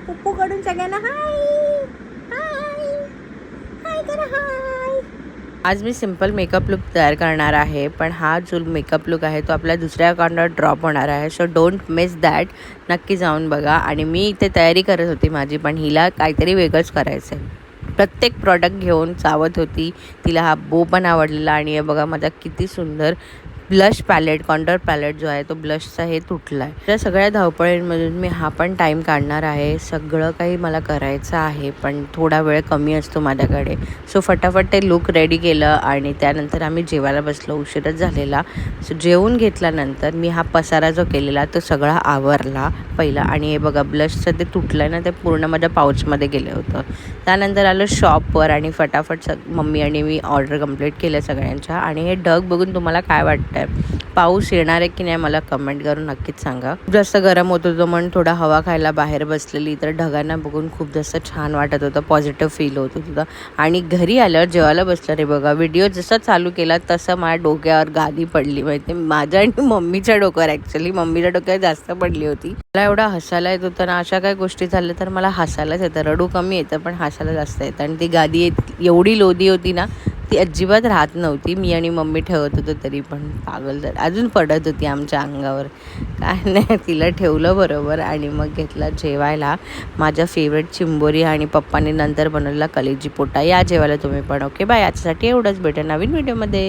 पुप्पू कडून सगळ्यांना हाय हाय हाय करा हाय. आज मी सिंपल मेकअप लुक तयार करणार आहे, पण हा जो मेकअप लुक आहे तो आपल्या दुसऱ्या अकाउंटवर ड्रॉप होणार आहे. So don't miss that. नक्की जाऊन बघा. आणि मी इथे तयारी करत होती माझी, पण हिला काहीतरी वेगळंच करायचं आहे. प्रत्येक प्रॉडक्ट घेऊन चावत होती. तिला हा बो पण आवडलेला. आणि हे बघा माझा किती सुंदर ब्लश पॅलेट, कॉन्टोर पॅलेट जो आहे तो ब्लशचा हे तुटला आहे. त्या सगळ्या धावपळींमधून मी हा पण टाईम काढणार आहे. सगळं काही मला करायचं आहे, पण थोडा वेळ कमी असतो माझ्याकडे. सो फटाफट ते लुक रेडी केलं आणि त्यानंतर आम्ही जेवायला बसलो. उशीरच झालेला. सो जेवून घेतल्यानंतर मी हा पसारा जो केलेला तो सगळा आवरला पहिला. आणि हे बघा ब्लशचं ते तुटलं ना, ते पूर्ण माझ्या पाऊचमध्ये गेलं होतं. त्यानंतर आलो शॉपवर आणि फटाफट मम्मी आणि मी ऑर्डर कंप्लीट केल्या सगळ्यांच्या. आणि हे ढग बघून तुम्हाला काय वाटतं, पाऊस येणार आहे की नाही मला कमेंट करून नक्कीच सांगा. खूप जास्त गरम होत होतं म्हणून थोडा हवा खायला बाहेर बसलेली, तर ढगांना बघून खूप जास्त छान वाटत होतं. पॉझिटिव्ह फील होत होतं. आणि घरी आल्यावर जेवायला बसलं रे बघा, व्हिडिओ जसा चालू केला तसं माझ्या डोक्यावर गादी पडली. माहिती माझ्या आणि मम्मीच्या डोक्यावर, ॲक्च्युली मम्मीच्या डोक्यावर जास्त पडली होती. मला एवढा हसायला येत होतं ना, अशा काही गोष्टी झाल्या तर मला हसायलाच येतं. रडू कमी येतं पण हसायला जास्त येतं. आणि ती गादी एवढी लोदी होती ना, ती अजिबात राहत नव्हती. मी आणि मम्मी ठेवत होतो तरी पण पागल तर अजून पडत होती आमच्या अंगावर. काय नाही, तिला ठेवलं बरोबर आणि मग घेतला जेवायला माझ्या फेवरेट चिंबोरी आणि पप्पाने नंतर बनवलेला कलेजी पोटा. या जेवायला तुम्ही पण. Okay bye. याच्यासाठी एवढंच. भेटा नवीन व्हिडिओमध्ये.